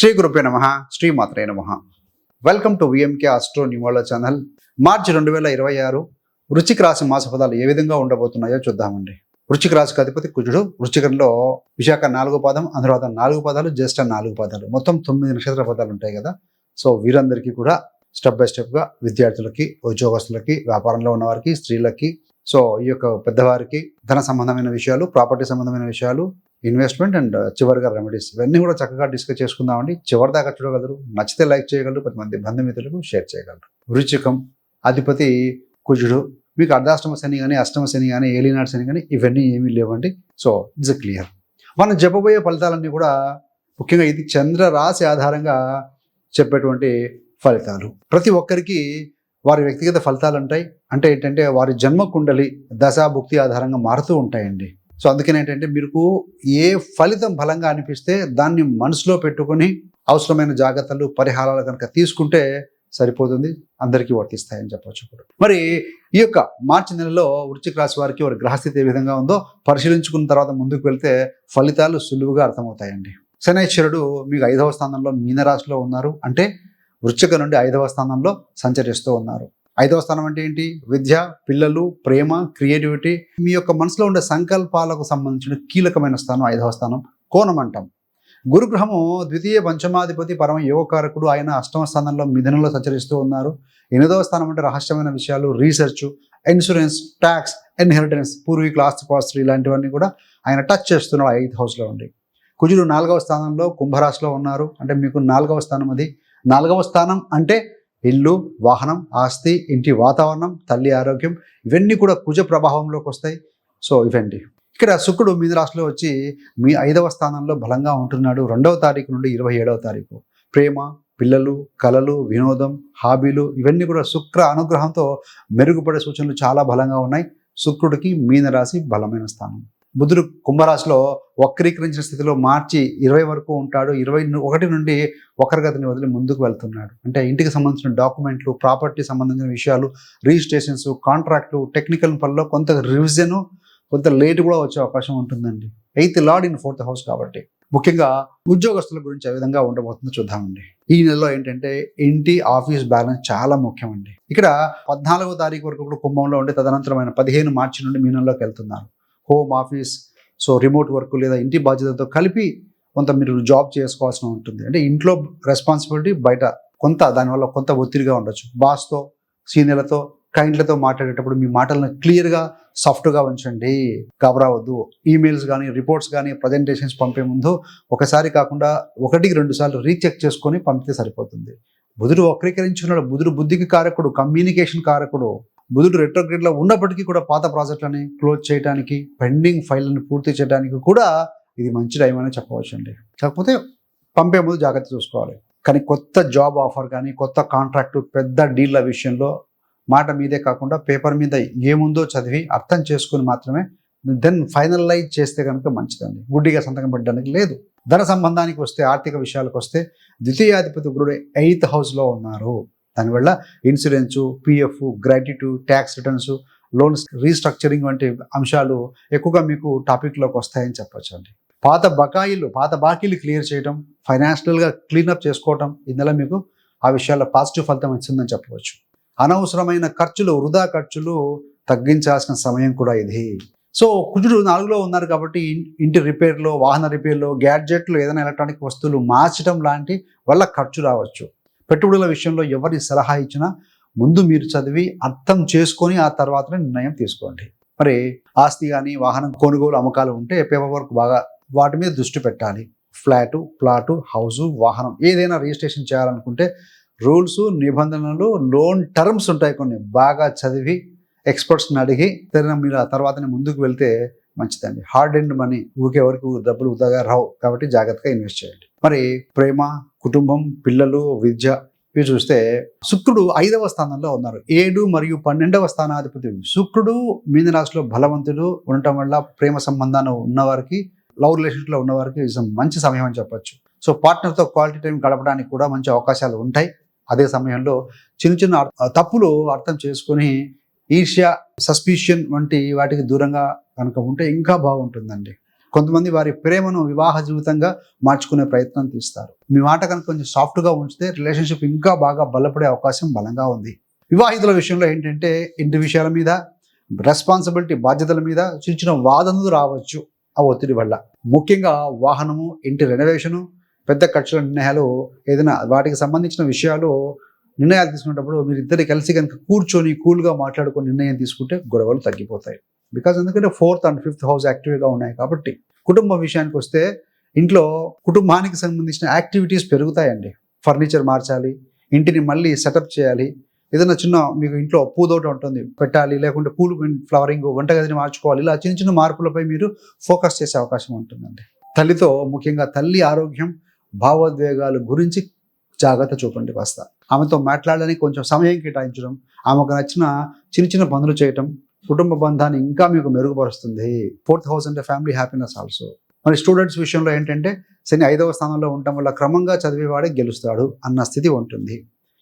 శ్రీ గురుభ్యో నమః, శ్రీమాత్రే నమః. Welcome to VMK astro numerology channel. మార్చి 2026 వృశ్చిక రాశి మాస ఫలాలు ఏ విధంగా ఉండబోతున్నాయో చూద్దామండి. వృశ్చిక రాశికి అధిపతి కుజుడు. వృశ్చికంలో విశాఖ 4 పాదం, అనురాధ 4 పాదాలు, జ్యేష్ఠ 4 పాదాలు, మొత్తం 9 నక్షత్ర పదాలు ఉంటాయి కదా. సో వీరందరికీ కూడా స్టెప్ బై స్టెప్గా విద్యార్థులకి, ఉద్యోగస్తులకి, వ్యాపారంలో ఉన్నవారికి, స్త్రీలకి, సో ఈ యొక్క పెద్దవారికి ధన సంబంధమైన విషయాలు, ప్రాపర్టీ సంబంధమైన విషయాలు, ఇన్వెస్ట్మెంట్ అండ్ చివరిగా రెమెడీస్, ఇవన్నీ కూడా చక్కగా డిస్కస్ చేసుకుందామండి. చివరి దాకా చూడగలరు, నచ్చితే లైక్ చేయగలరు, 10 మంది బంధుమిత్రులకు షేర్ చేయగలరు. వృశ్చికం అధిపతి కుజుడు. మీకు అర్ధాష్టమ శని కానీ, అష్టమ శని కానీ, ఏలినాడు శని కానీ ఇవన్నీ ఏమీ లేవండి. So it's clear. మనం చెప్పబోయే ఫలితాలన్నీ కూడా ముఖ్యంగా ఇది చంద్ర రాశి ఆధారంగా చెప్పేటువంటి ఫలితాలు. ప్రతి ఒక్కరికి వారి వ్యక్తిగత ఫలితాలు ఉంటాయి. అంటే ఏంటంటే వారి జన్మ కుండలి దశా భుక్తి ఆధారంగా మారుతూ ఉంటాయండి. సో అందుకని ఏంటంటే మీకు ఏ ఫలితం బలంగా అనిపిస్తే దాన్ని మనసులో పెట్టుకొని అవసరమైన జాగ్రత్తలు, పరిహారాలు కనుక తీసుకుంటే సరిపోతుంది, అందరికీ వర్తిస్తాయని చెప్పవచ్చు. మరి ఈ యొక్క మార్చి నెలలో వృశ్చిక రాశి వారికి వారి గ్రహస్థితి ఏ విధంగా ఉందో పరిశీలించుకున్న తర్వాత ముందుకు వెళ్తే ఫలితాలు సులువుగా అర్థమవుతాయండి. శనైశ్వరుడు మీకు 5వ స్థానంలో మీనరాశిలో ఉన్నారు. అంటే వృశ్చిక నుండి 5వ స్థానంలో సంచరిస్తూ ఉన్నారు. 5వ స్థానం అంటే ఏంటి? విద్య, పిల్లలు, ప్రేమ, క్రియేటివిటీ, మీ యొక్క మనసులో ఉండే సంకల్పాలకు సంబంధించిన కీలకమైన స్థానం 5వ స్థానం. కోణం అంటాం. గురుగ్రహము ద్వితీయ పంచమాధిపతి, పరమ యోగకారకుడు. ఆయన 8వ స్థానంలో మిథునంలో సంచరిస్తూ ఉన్నారు. 8వ స్థానం అంటే రహస్యమైన విషయాలు, రీసెర్చ్, ఇన్సూరెన్స్, ట్యాక్స్, ఇన్హెరిటెన్స్, పూర్వీకుల ఆస్తిపాస్తులు ఇలాంటివన్నీ కూడా ఆయన టచ్ చేస్తున్నాడు 8th హౌస్లో ఉండి. కుజుడు 4వ స్థానంలో కుంభరాశిలో ఉన్నారు. అంటే మీకు 4వ స్థానం అది. 4వ స్థానం అంటే ఇల్లు, వాహనం, ఆస్తి, ఇంటి వాతావరణం, తల్లి ఆరోగ్యం, ఇవన్నీ కూడా కుజ ప్రభావంలోకి వస్తాయి. సో ఇవండి. ఇక్కడ శుక్రుడు మీన రాశిలో వచ్చి మీ 5వ స్థానంలో బలంగా ఉంటున్నాడు 2వ తారీఖు నుండి 27వ తారీఖు. ప్రేమ, పిల్లలు, కళలు, వినోదం, హాబీలు ఇవన్నీ కూడా శుక్ర అనుగ్రహంతో మెరుగుపడే సూచనలు చాలా బలంగా ఉన్నాయి. శుక్రుడికి మీన రాశి బలమైన స్థానం. బుధుడు కుంభరాశిలో వక్రీకరించిన స్థితిలో మార్చి 20 వరకు ఉంటాడు. 21 నుండి వక్రగతిని వదిలి ముందుకు వెళ్తున్నాడు. అంటే ఇంటికి సంబంధించిన డాక్యుమెంట్లు, ప్రాపర్టీ సంబంధించిన విషయాలు, రిజిస్ట్రేషన్స్, కాంట్రాక్ట్లు, టెక్నికల్ పనిలో కొంత రివిజన్, కొంత లేట్ కూడా వచ్చే అవకాశం ఉంటుందండి. 8th lord in 4th house కాబట్టి ముఖ్యంగా ఉద్యోగస్తుల గురించి ఏ విధంగా ఉండబోతుందో చూద్దామండి. ఈ నెలలో ఏంటంటే ఇంటి, ఆఫీస్ బ్యాలెన్స్ చాలా ముఖ్యమండి. ఇక్కడ 14వ తారీఖు వరకు కూడా కుంభంలో ఉండి తదనంతరమైన 15 మార్చి నుండి మీనంలోకి వెళ్తున్నారు. Home office, so remote work లేదా ఇంటి బాధ్యతలతో కలిపి కొంత మీరు జాబ్ చేసుకోవాల్సి ఉంటుంది. అంటే ఇంట్లో రెస్పాన్సిబిలిటీ, బయట కొంత దానివల్ల కొంత ఒత్తిడిగా ఉండొచ్చు. బాస్తో, సీనియర్లతో, క్లయింట్లతో మాట్లాడేటప్పుడు మీ మాటలను క్లియర్గా, సాఫ్ట్గా ఉంచండి. కాబరావద్దు. ఈమెయిల్స్ కానీ, రిపోర్ట్స్ కానీ, ప్రజెంటేషన్స్ పంపే ముందు ఒకసారి కాకుండా 1-2 సార్లు రీచెక్ చేసుకొని పంపితే సరిపోతుంది. బుధుడు వక్రీకరించుకున్నాడు. బుధుడు బుద్ధికి కారకుడు, కమ్యూనికేషన్ కారకుడు. బుధుడు రెట్రోగ్రేడ్లో ఉన్నప్పటికీ కూడా పాత ప్రాజెక్టులని క్లోజ్ చేయడానికి, పెండింగ్ ఫైళ్ళని పూర్తి చేయడానికి కూడా ఇది మంచి టైం అని చెప్పవచ్చు అండి. కాకపోతే పంపే ముందు జాగ్రత్త చూసుకోవాలి. కానీ కొత్త జాబ్ ఆఫర్ కానీ, కొత్త కాంట్రాక్టు, పెద్ద డీల్ల విషయంలో మాట మీదే కాకుండా పేపర్ మీద ఏముందో చదివి అర్థం చేసుకుని మాత్రమే దెన్ ఫైనలైజ్ చేస్తే కనుక మంచిదండి. గుడ్డిగా సంతకం పెట్టడానికి లేదు. ధన సంబంధానికి వస్తే, ఆర్థిక విషయాలకు వస్తే ద్వితీయాధిపతి గురుడు 8th హౌస్లో ఉన్నారు. దానివల్ల insurance, PF, gratuity, tax returns, loans restructuring వంటి అంశాలు ఎక్కువగా మీకు టాపిక్లోకి వస్తాయని చెప్పచ్చు అండి. పాత బాకీలు క్లియర్ చేయడం, ఫైనాన్షియల్గా క్లీనప్ చేసుకోవటం, ఇందులో మీకు ఆ విషయాల్లో పాజిటివ్ ఫలితం ఇస్తుందని చెప్పవచ్చు. అనవసరమైన ఖర్చులు, వృధా ఖర్చులు తగ్గించాల్సిన సమయం కూడా ఇది. సో కుజుడు 4లో ఉన్నారు కాబట్టి ఇంటి రిపేర్లో, వాహన రిపేర్లో, గ్యాడ్జెట్లు, ఏదైనా ఎలక్ట్రానిక్ వస్తువులు మార్చడం లాంటి వల్ల ఖర్చు రావచ్చు. పెట్టుబడుల విషయంలో ఎవరి సలహా ఇచ్చినా ముందు మీరు చదివి అర్థం చేసుకొని ఆ తర్వాతనే నిర్ణయం తీసుకోండి. మరి ఆస్తి కానీ, వాహనం కొనుగోలు, అమ్మకాలు ఉంటే పేపర్ వర్క్ బాగా వాటి మీద దృష్టి పెట్టాలి. ఫ్లాటు, ప్లాటు, హౌసు, వాహనం ఏదైనా రిజిస్ట్రేషన్ చేయాలనుకుంటే రూల్స్, నిబంధనలు, లోన్ టర్మ్స్ ఉంటాయి కొన్ని, బాగా చదివి ఎక్స్పర్ట్స్ని అడిగి మీరు ఆ తర్వాతనే ముందుకు వెళ్తే మంచిదండి. హార్డ్ అండ్ మనీ ఊరికే వరకు డబ్బులు ఉదాగా రావు కాబట్టి జాగ్రత్తగా ఇన్వెస్ట్ చేయండి. మరి ప్రేమ, కుటుంబం, పిల్లలు, విద్య ఇవి చూస్తే శుక్రుడు 5వ స్థానంలో ఉన్నారు. 7 మరియు 12వ స్థానాధిపతి శుక్రుడు మీన రాశిలో బలవంతుడు ఉండటం వల్ల ప్రేమ సంబంధాన్ని ఉన్నవారికి, లవ్ రిలేషన్షిప్లో ఉన్నవారికి మంచి సమయం అని చెప్పొచ్చు. సో పార్ట్నర్తో క్వాలిటీ టైం గడపడానికి కూడా మంచి అవకాశాలు ఉంటాయి. అదే సమయంలో చిన్న తప్పులు అర్థం చేసుకొని ఈర్ష్య, సస్పిషన్ వంటి వాటికి దూరంగా కనుక ఉంటే ఇంకా బాగుంటుందండి. కొంతమంది వారి ప్రేమను వివాహ జీవితంగా మార్చుకునే ప్రయత్నం తీస్తారు. మీ మాట కనుక కొంచెం సాఫ్ట్గా ఉంచితే రిలేషన్షిప్ ఇంకా బాగా బలపడే అవకాశం బలంగా ఉంది. వివాహితుల విషయంలో ఏంటంటే ఇంటి విషయాల మీద, రెస్పాన్సిబిలిటీ బాధ్యతల మీద చిన్న చిన్న వాదనలు రావచ్చు ఆ ఒత్తిడి వల్ల. ముఖ్యంగా వాహనము, ఇంటి రెనోవేషను, పెద్ద ఖర్చుల నిర్ణయాలు, ఏదైనా వాటికి సంబంధించిన విషయాలు నిర్ణయాలు తీసుకునేటప్పుడు మీరు ఇద్దరు కలిసి కనుక కూర్చొని కూల్గా మాట్లాడుకొని నిర్ణయం తీసుకుంటే గొడవలు తగ్గిపోతాయి. బికాజ్ ఎందుకంటే 4th and 5th హౌస్ యాక్టివ్గా ఉన్నాయి కాబట్టి. కుటుంబం విషయానికి వస్తే ఇంట్లో కుటుంబానికి సంబంధించిన యాక్టివిటీస్ పెరుగుతాయండి. ఫర్నిచర్ మార్చాలి, ఇంటిని మళ్ళీ సెటప్ చేయాలి, ఏదైనా చిన్న మీకు ఇంట్లో పూదోట ఉంటుంది పెట్టాలి, లేకుంటే పూలు ఫ్లవరింగ్, వంటగదిని మార్చుకోవాలి, ఇలా చిన్న చిన్న మార్పులపై మీరు ఫోకస్ చేసే అవకాశం ఉంటుందండి. తల్లితో ముఖ్యంగా తల్లి ఆరోగ్యం, భావోద్వేగాల గురించి జాగ్రత్త చూపండి. కాస్త ఆమెతో మాట్లాడడానికి కొంచెం సమయం కేటాయించడం, ఆమెకు నచ్చిన చిన్న చిన్న పనులు చేయటం కుటుంబ బంధాన్ని ఇంకా మీకు మెరుగుపరుస్తుంది. 4th హౌస్ అంటే ఫ్యామిలీ హ్యాపీనెస్ ఆల్సో. మరి స్టూడెంట్స్ విషయంలో ఏంటంటే శని 5వ స్థానంలో ఉండటం వల్ల క్రమంగా చదివేవాడే గెలుస్తాడు అన్న స్థితి ఉంటుంది.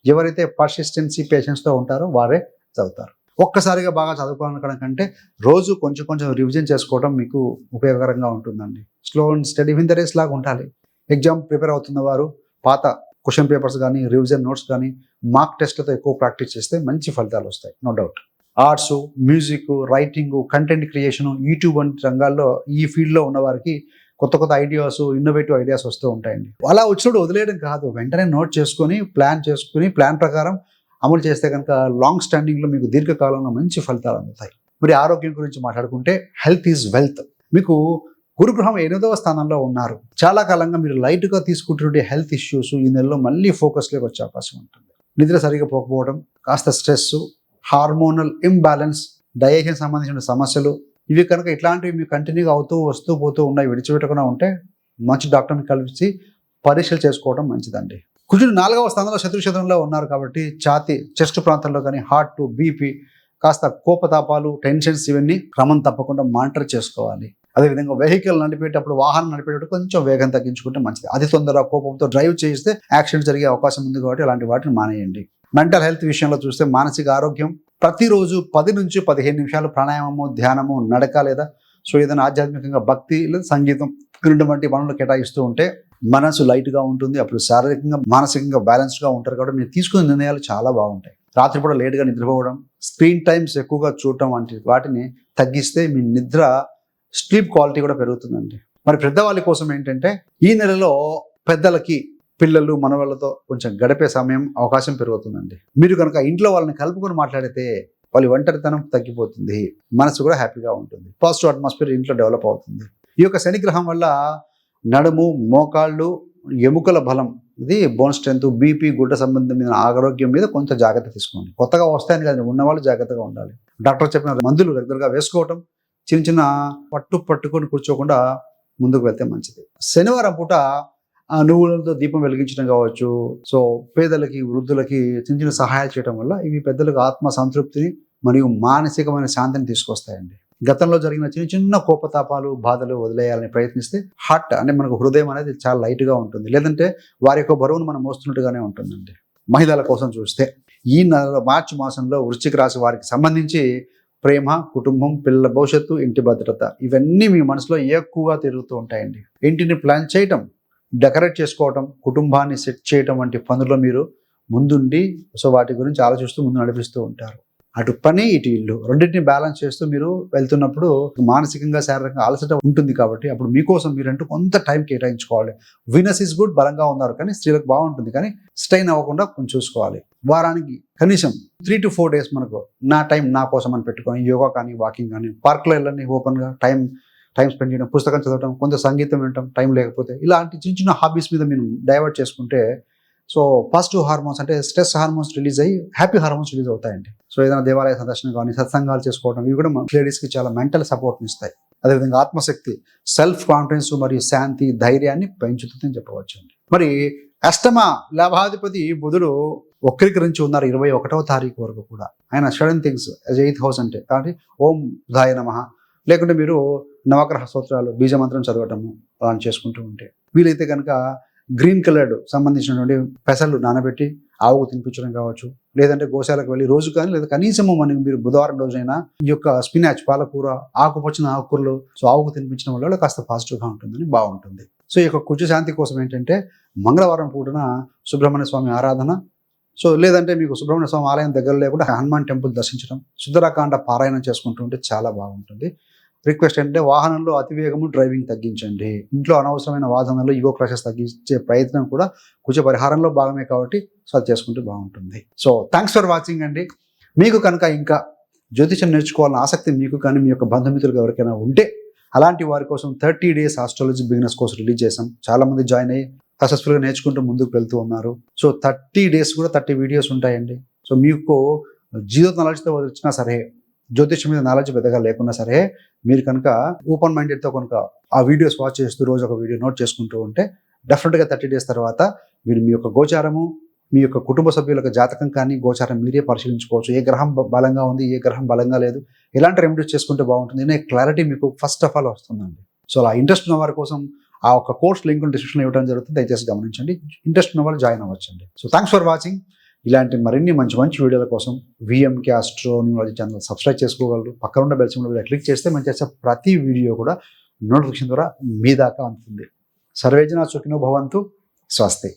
ఎవరైతే పర్సిస్టెన్సీ పేషెన్స్తో ఉంటారో వారే చదువుతారు. ఒక్కసారిగా బాగా చదువుకోవడం కంటే రోజు కొంచెం కొంచెం రివిజన్ చేసుకోవడం మీకు ఉపయోగకరంగా ఉంటుందండి. Slow and steady win the race లాగా ఉండాలి. ఎగ్జామ్ ప్రిపేర్ అవుతున్న వారు పాత క్వశ్చన్ పేపర్స్ కానీ, రివిజన్ నోట్స్ కానీ, మార్క్ టెస్ట్లతో ఎక్కువ ప్రాక్టీస్ చేస్తే మంచి ఫలితాలు వస్తాయి, no doubt. Arts, music, writing, content creation, YouTube వంటి రంగాల్లో ఈ ఫీల్డ్లో ఉన్న వారికి కొత్త కొత్త ఐడియాస్, ఇన్నోవేటివ్ ఐడియాస్ వస్తూ ఉంటాయండి. అలా వచ్చినప్పుడు వదిలేయడం కాదు, వెంటనే నోట్ చేసుకొని ప్లాన్ ప్రకారం అమలు చేస్తే కనుక లాంగ్ స్టాండింగ్లో మీకు దీర్ఘకాలంలో మంచి ఫలితాలు అందుతాయి. మరి ఆరోగ్యం గురించి మాట్లాడుకుంటే హెల్త్ ఈజ్ వెల్త్. మీకు గురుగ్రహం 8వ స్థానంలో ఉన్నారు. చాలా కాలంగా మీరు లైట్గా తీసుకుంటుంటే హెల్త్ ఇష్యూస్ ఈ నెలలో మళ్ళీ ఫోకస్లోకి వచ్చే అవకాశం ఉంటుంది. నిద్ర సరిగా పోకపోవడం, కాస్త స్ట్రెస్, హార్మోనల్ ఇంబ్యాలెన్స్, డైజెషన్ సంబంధించిన సమస్యలు, ఇవి కనుక ఇట్లాంటివి మీకు కంటిన్యూగా వస్తూ పోతూ ఉన్నాయి, విడిచిపెట్టకుండా ఉంటే మంచి డాక్టర్ని కలిసి పరీక్షలు చేసుకోవడం మంచిదండి. కుజుడు 4వ స్థానంలో శత్రుక్షేత్రంలో ఉన్నారు కాబట్టి ఛాతీ, చెస్ట్ ప్రాంతంలో కానీ హార్ట్, బీపీ, కాస్త కోపతాపాలు, టెన్షన్స్ ఇవన్నీ క్రమం తప్పకుండా మానిటర్ చేసుకోవాలి. అదేవిధంగా వెహికల్ నడిపేటప్పుడు, వాహనం నడిపేటప్పుడు కొంచెం వేగం తగ్గించుకుంటే మంచిది. అతి తొందర కోపంతో డ్రైవ్ చేస్తే యాక్సిడెంట్ జరిగే అవకాశం ఉంది కాబట్టి అలాంటి వాటిని మానేయండి. మెంటల్ హెల్త్ విషయంలో చూస్తే మానసిక ఆరోగ్యం, ప్రతిరోజు 10 నుంచి 15 నిమిషాలు ప్రాణాయామము, ధ్యానము, నడక లేదా ఏదైనా ఆధ్యాత్మికంగా భక్తి లేదా సంగీతం ఇటువంటి పనులు కేటాయిస్తూ ఉంటే మనసు లైట్గా ఉంటుంది. అప్పుడు శారీరకంగా మానసికంగా బ్యాలెన్స్డ్గా ఉంటారు కాబట్టి మీరు తీసుకునే నిర్ణయాలు చాలా బాగుంటాయి. రాత్రిపూట లేట్గా నిద్రపోవడం, స్క్రీన్ టైమ్స్ ఎక్కువగా చూడటం వంటి వాటిని తగ్గిస్తే మీ నిద్ర స్లీప్ క్వాలిటీ కూడా పెరుగుతుందండి. మరి పెద్దవాళ్ళ కోసం ఏంటంటే ఈ నెలలో పెద్దలకి పిల్లలు, మనవాళ్ళతో కొంచెం గడిపే సమయం, అవకాశం పెరుగుతుందండి. మీరు కనుక ఇంట్లో వాళ్ళని కలుపుకొని మాట్లాడితే వాళ్ళ ఒంటరితనం తగ్గిపోతుంది, మనసు కూడా హ్యాపీగా ఉంటుంది, పాజిటివ్ అట్మాస్ఫియర్ ఇంట్లో డెవలప్ అవుతుంది. ఈ యొక్క శనిగ్రహం వల్ల నడుము, మోకాళ్ళు, ఎముకల బలం, ఇది బోన్ స్ట్రెంత్, బీపీ, గుడ్డ సంబంధమైన ఆరోగ్యం మీద కొంచెం జాగ్రత్త తీసుకోండి. కొత్తగా వస్తాయని కదా, ఉన్నవాళ్ళు జాగ్రత్తగా ఉండాలి. డాక్టర్ చెప్పిన మందులు రెగ్యులర్గా వేసుకోవటం, చిన్న చిన్న పట్టుకొని కూర్చోకుండా ముందుకు వెళ్తే మంచిది. శనివారం పూట నువ్వులతో దీపం వెలిగించడం కావచ్చు, పేదలకి, వృద్ధులకి చిన్న చిన్న సహాయాలు చేయడం వల్ల ఇవి పెద్దలకు ఆత్మ సంతృప్తిని మరియు మానసికమైన శాంతిని తీసుకొస్తాయండి. గతంలో జరిగిన చిన్న చిన్న కోపతాపాలు, బాధలు వదిలేయాలని ప్రయత్నిస్తే హార్ట్ అంటే మనకు హృదయం అనేది చాలా లైట్గా ఉంటుంది. లేదంటే వారి యొక్క బరువును మనం మోస్తున్నట్టుగానే ఉంటుందండి. మహిళల కోసం చూస్తే ఈ నెలలో మార్చి మాసంలో వృశ్చిక రాశి వారికి సంబంధించి ప్రేమ, కుటుంబం, పిల్లల భవిష్యత్తు, ఇంటి భద్రత ఇవన్నీ మీ మనసులో ఎక్కువగా తిరుగుతూ ఉంటాయండి. ఇంటిని ప్లాన్ చేయటం, డెకరేట్ చేసుకోవటం, కుటుంబాన్ని సెట్ చేయటం వంటి పనుల్లో మీరు ముందుండి వాటి గురించి ఆలోచిస్తూ ముందు నడిపిస్తూ ఉంటారు. అటు పని, ఇటు ఇల్లు రెండింటిని బ్యాలెన్స్ చేస్తూ మీరు వెళ్తున్నప్పుడు మానసికంగా, శారీరకంగా అలసట ఉంటుంది కాబట్టి అప్పుడు మీకోసం మీరంటూ కొంత టైం కేటాయించుకోవాలి. వీనస్ ఈజ్ గుడ్, బలంగా ఉన్నారు కానీ స్త్రీలకు బాగుంటుంది, కానీ స్ట్రెయిన్ అవ్వకుండా కొంచెం చూసుకోవాలి. వారానికి కనీసం 3 to 4 days మనకు నా టైం నా కోసం అని పెట్టుకొని యోగా కానీ, వాకింగ్ కానీ, పార్క్లో వెళ్ళండి, ఓపెన్గా టైం స్పెండ్ చేయడం, పుస్తకం చదవడం, కొంత సంగీతం వినటం, టైం లేకపోతే ఇలాంటి చిన్న చిన్న హాబీస్ మీద మీరు డైవర్ట్ చేసుకుంటే పాజిటివ్ హార్మోన్స్ అంటే స్ట్రెస్ హార్మోన్స్ రిలీజ్ అయ్యి హ్యాపీ హార్మోన్స్ రిలీజ్ అవుతాయండి. ఏదైనా దేవాలయ సందర్శన కానీ, సత్సంగాలు చేసుకోవడం, ఇవి కూడా లేడీస్కి చాలా మెంటల్ సపోర్ట్ని ఇస్తాయి. అదేవిధంగా ఆత్మశక్తి, సెల్ఫ్ కాన్ఫిడెన్స్ మరియు శాంతి, ధైర్యాన్ని పెంచుతుందని చెప్పవచ్చు అండి. మరి అష్టమ లాభాధిపతి బుధుడు వక్రీకరించి ఉన్నారు 21వ తారీఖు వరకు కూడా. ఆయన సడన్ థింగ్స్ 8th హౌస్ అంటే కాబట్టి ఓం బుధాయ నమః, లేకుంటే మీరు నవగ్రహ స్తోత్రాలు, బీజమంత్రం చదవటము అలా చేసుకుంటూ ఉంటే, వీలైతే కనుక గ్రీన్ కలర్డ్ సంబంధించినటువంటి పెసలు నానబెట్టి ఆవుకు తినిపించడం కావచ్చు, లేదంటే గోశాలకు వెళ్ళి రోజు కానీ లేదా కనీసము మనకి మీరు బుధవారం రోజైనా ఈ యొక్క స్పినాచ్ పాలకూర ఆకుపచ్చిన ఆకుకూరలు సో ఆవుకు తినిపించడం వల్ల కాస్త పాజిటివ్గా ఉంటుందని బాగుంటుంది. సో ఈ యొక్క కుజ శాంతి కోసం ఏంటంటే మంగళవారం పూటన సుబ్రహ్మణ్య స్వామి ఆరాధన, సో లేదంటే మీకు సుబ్రహ్మణ్య స్వామి ఆలయం దగ్గర లేకుండా హనుమాన్ టెంపుల్ దర్శించడం, సుందరకాండ పారాయణం చేసుకుంటూ ఉంటే చాలా బాగుంటుంది. రిక్వెస్ట్ ఏంటంటే వాహనంలో అతివేగము డ్రైవింగ్ తగ్గించండి. ఇంట్లో అనవసరమైన వాదనలు ఈగో క్లాషెస్ తగ్గించే ప్రయత్నం కూడా కుజ పరిహారంలో భాగమే కాబట్టి సో అది చేసుకుంటే బాగుంటుంది. సో థ్యాంక్స్ ఫర్ వాచింగ్ అండి. మీకు కనుక ఇంకా జ్యోతిషం నేర్చుకోవాలన్న ఆసక్తి మీకు కానీ మీ యొక్క బంధుమిత్రులకు ఎవరికైనా ఉంటే అలాంటి వారి కోసం 30 days astrology beginners course release చేసాం. చాలామంది జాయిన్ అయ్యి సక్సెస్ఫుల్గా నేర్చుకుంటూ ముందుకు వెళ్తూ ఉన్నారు. సో 30 days కూడా 30 వీడియోస్ ఉంటాయండి. సో మీకు జీరో నాలెడ్జ్తో వచ్చినా సరే, జ్యోతిషం మీద నాలెడ్జ్ పెద్దగా లేకున్నా సరే, మీరు కనుక ఓపెన్ మైండెడ్తో కనుక ఆ వీడియోస్ వాచ్ చేస్తూ రోజు ఒక వీడియో నోట్ చేసుకుంటూ ఉంటే డెఫినెట్గా 30 days తర్వాత మీరు మీ యొక్క గోచారము, మీ యొక్క కుటుంబ సభ్యుల యొక్క జాతకం కానీ గోచారం మీరే పరిశీలించుకోవచ్చు. ఏ గ్రహం బలంగా ఉంది, ఏ గ్రహం బలంగా లేదు, ఎలాంటి రెమెడీస్ చేసుకుంటే బాగుంటుంది అనే క్లారిటీ మీకు ఫస్ట్ ఆఫ్ ఆల్ వస్తుందండి. సో అలా ఇంట్రెస్ట్ ఉన్న వారి కోసం ఆ ఒక కోర్స్ లింక్ డిస్క్రిప్షన్లో ఇవ్వడం జరుగుతుంది. దయచేసి గమనించండి. ఇంట్రెస్ట్ ఉన్న వాళ్ళు జాయిన్ అవ్వచ్చండి. So thanks for watching. ఇలాంటి మరిన్ని మంచి మంచి వీడియోల కోసం విఎంకే ఆస్ట్రోనిమాలజీ ఛానల్ సబ్స్క్రైబ్ చేసుకోగలరు. పక్కన ఉన్న బెల్ సింబల్ మీద క్లిక్ చేస్తే మనం చేసే ప్రతి వీడియో కూడా నోటిఫికేషన్ ద్వారా మీ దాకా అందుతుంది. సర్వేజన సుఖినో భవంతు. స్వస్తి.